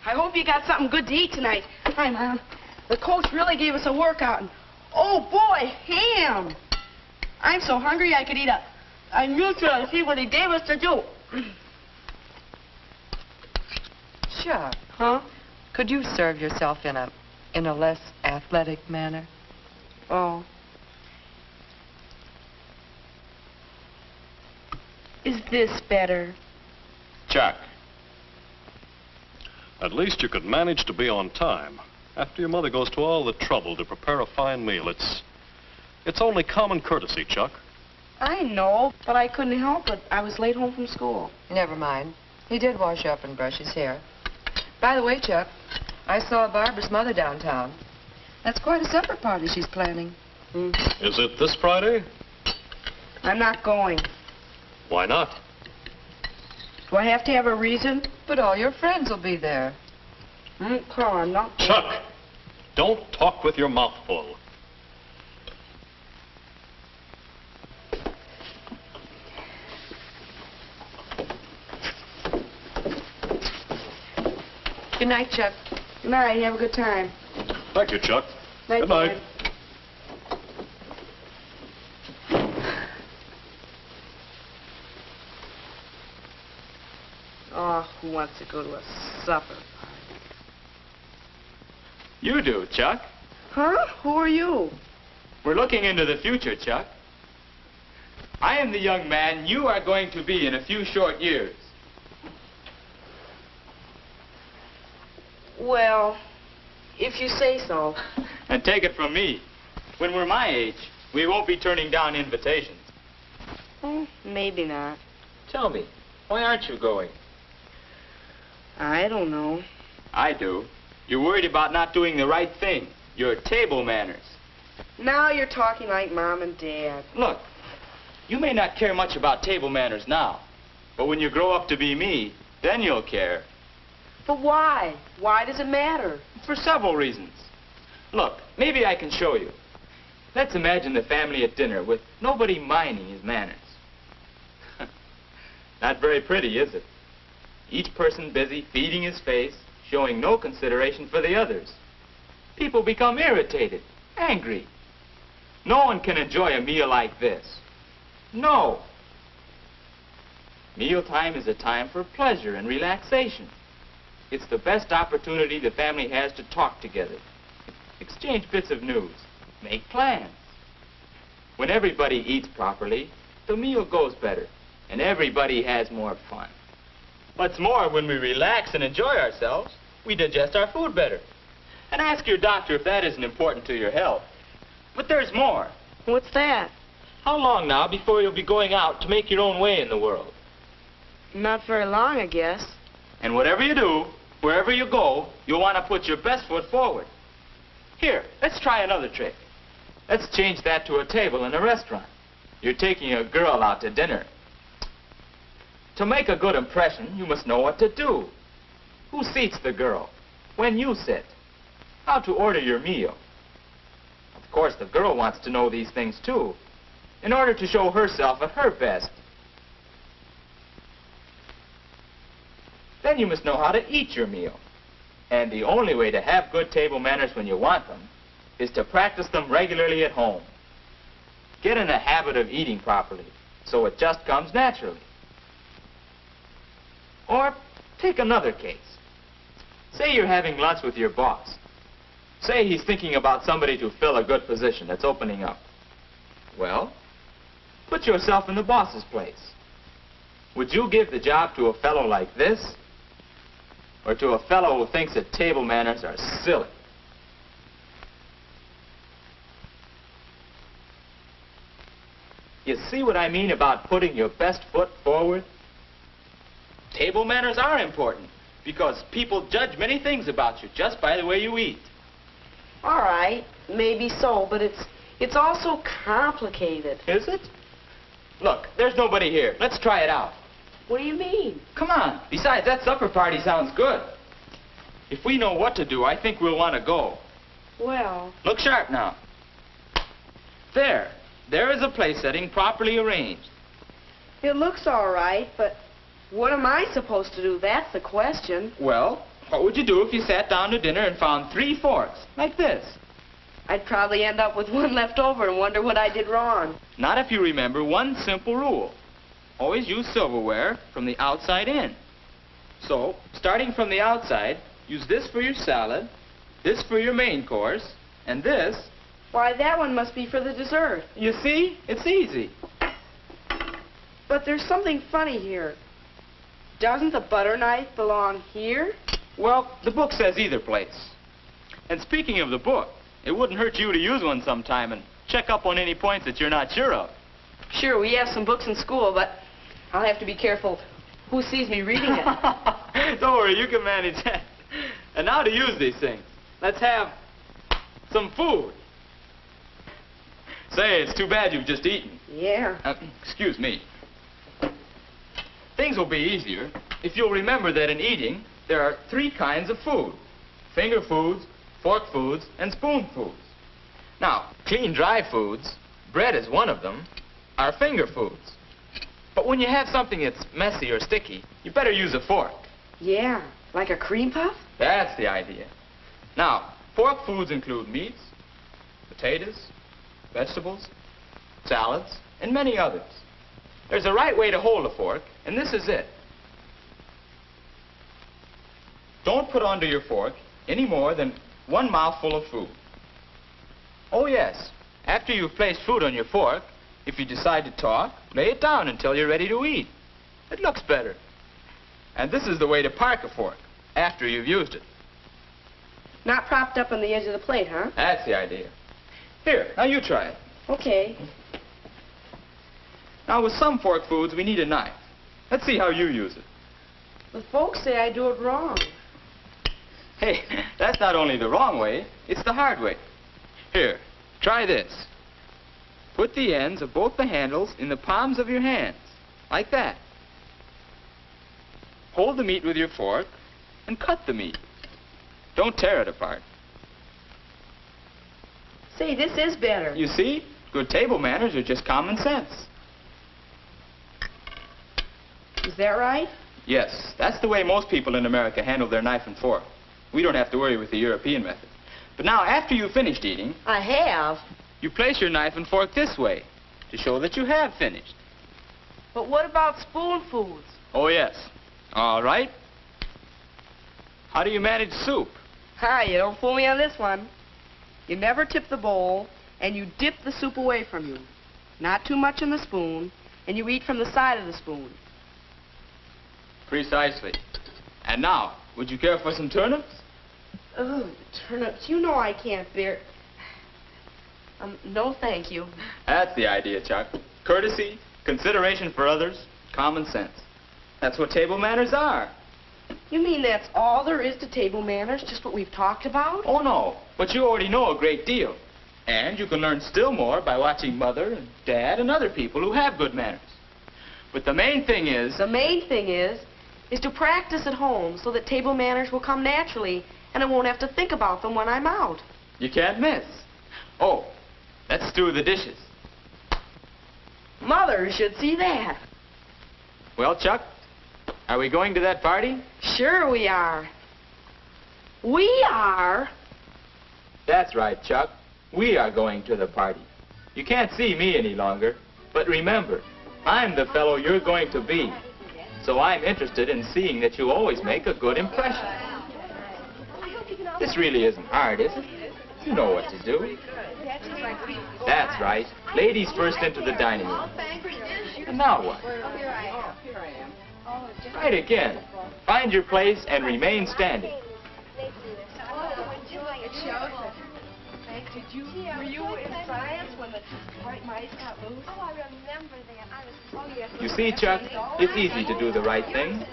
I hope you got something good to eat tonight. Hi, Mom. The coach really gave us a workout. And, oh, boy, ham. I'm so hungry I could eat a neutral and see what he gave us to do. Chuck. Huh? Could you serve yourself in a less athletic manner? Oh. Is this better? Chuck. At least you could manage to be on time. After your mother goes to all the trouble to prepare a fine meal, it's only common courtesy, Chuck. I know, but I couldn't help it. I was late home from school. Never mind. He did wash up and brush his hair. By the way, Chuck, I saw Barbara's mother downtown. That's quite a supper party she's planning. Is it this Friday? I'm not going. Why not? Do I have to have a reason? But all your friends will be there. Come on, not. Chuck, don't talk with your mouth full. Good night, Chuck. Good night. Have a good time. Thank you, Chuck. Night, Good night. Oh, who wants to go to a supper party? You do, Chuck. Huh? Who are you? We're looking into the future, Chuck. I am the young man you are going to be in a few short years. Well, if you say so. And take it from me, when we're my age, we won't be turning down invitations. Maybe not. Tell me, why aren't you going? I don't know. I do. You're worried about not doing the right thing. Your table manners. Now you're talking like Mom and Dad. Look, you may not care much about table manners now, but when you grow up to be me, then you'll care. But why? Why does it matter? For several reasons. Look, maybe I can show you. Let's imagine the family at dinner with nobody minding his manners. Not very pretty, is it? Each person busy feeding his face, showing no consideration for the others. People become irritated, angry. No one can enjoy a meal like this. No. Mealtime is a time for pleasure and relaxation. It's the best opportunity the family has to talk together, exchange bits of news, make plans. When everybody eats properly, the meal goes better, and everybody has more fun. What's more, when we relax and enjoy ourselves, we digest our food better. And ask your doctor if that isn't important to your health. But there's more. What's that? How long now before you'll be going out to make your own way in the world? Not very long, I guess. And whatever you do, wherever you go, you'll want to put your best foot forward. Here, let's try another trick. Let's change that to a table in a restaurant. You're taking a girl out to dinner. To make a good impression, you must know what to do. Who seats the girl? When you sit? How to order your meal? Of course, the girl wants to know these things too, in order to show herself at her best. Then you must know how to eat your meal. And the only way to have good table manners when you want them is to practice them regularly at home. Get in a habit of eating properly, so it just comes naturally. Or take another case. Say you're having lunch with your boss. Say he's thinking about somebody to fill a good position that's opening up. Well, put yourself in the boss's place. Would you give the job to a fellow like this? Or to a fellow who thinks that table manners are silly? You see what I mean about putting your best foot forward? Table manners are important because people judge many things about you just by the way you eat. All right, maybe so, but it's also complicated. Is it? Look, there's nobody here. Let's try it out. What do you mean? Come on. Besides, that supper party sounds good. If we know what to do, I think we'll want to go. Well... Look sharp now. There. There is a place setting properly arranged. It looks all right, but what am I supposed to do? That's the question. Well, What would you do if you sat down to dinner and found 3 forks, like this? I'd probably end up with one left over and wonder what I did wrong. Not if you remember one simple rule. Always use silverware from the outside in. So, starting from the outside, use this for your salad, this for your main course, and this... Why, that one must be for the dessert. You see? It's easy. But there's something funny here. Doesn't the butter knife belong here? Well, the book says either place. And speaking of the book, it wouldn't hurt you to use one sometime and check up on any points that you're not sure of. Sure, we have some books in school, but I'll have to be careful who sees me reading it. Don't worry, you can manage that. And now to use these things. Let's have some food. Say, it's too bad you've just eaten. Yeah. Excuse me. Things will be easier if you'll remember that in eating, there are 3 kinds of food. Finger foods, fork foods, and spoon foods. Now, clean dry foods, bread is one of them, are finger foods. But when you have something that's messy or sticky, you better use a fork. Yeah, like a cream puff? That's the idea. Now, fork foods include meats, potatoes, vegetables, salads, and many others. There's a right way to hold a fork, and this is it. Don't put onto your fork any more than 1 mouthful of food. Oh yes, after you've placed food on your fork, if you decide to talk, lay it down until you're ready to eat. It looks better. And this is the way to park a fork, after you've used it. Not propped up on the edge of the plate, huh? That's the idea. Here, now you try it. Okay. Now with some fork foods, we need a knife. Let's see how you use it. The folks say I do it wrong. Hey, that's not only the wrong way, it's the hard way. Here, try this. Put the ends of both the handles in the palms of your hands, like that. Hold the meat with your fork and cut the meat. Don't tear it apart. Say, this is better. You see? Good table manners are just common sense. Is that right? Yes, that's the way most people in America handle their knife and fork. We don't have to worry with the European method. But now, after you've finished eating, I have. you place your knife and fork this way to show that you have finished. But what about spoon foods? Oh, yes. All right. How do you manage soup? Hi, you don't fool me on this one. You never tip the bowl, and you dip the soup away from you. Not too much in the spoon, and you eat from the side of the spoon. Precisely. And now, would you care for some turnips? Oh, turnips. You know I can't bear... no thank you. That's the idea, Chuck. Courtesy, consideration for others, common sense. That's what table manners are. You mean that's all there is to table manners, just what we've talked about? Oh, no. But you already know a great deal. And you can learn still more by watching Mother and Dad and other people who have good manners. But the main thing is... The main thing is to practice at home so that table manners will come naturally and I won't have to think about them when I'm out. You can't miss. Oh, let's do the dishes. Mother should see that. Well, Chuck, are we going to that party? Sure we are. We are. That's right, Chuck. We are going to the party. You can't see me any longer, but remember, I'm the fellow you're going to be. So I'm interested in seeing that you always make a good impression. This really isn't hard, is it? You know what to do. That's right. Ladies first into the dining room. And now what? Right again. Find your place and remain standing. Were you in science when the white mice got loose? Oh, I remember that. I was... Oh, yes. You see, Chuck, it's easy to do the right thing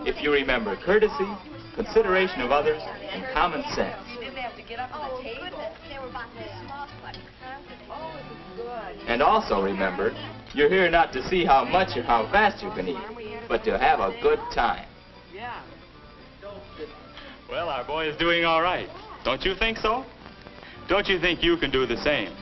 if you remember courtesy, consideration of others, and common sense. You didn't have to get up on Oh, the table. goodness. They were about this small, like confident. Oh, it was good. And also remember, you're here not to see how much or how fast you can eat, but to have a good time. Yeah. Well, our boy is doing all right. Don't you think so? Don't you think you can do the same?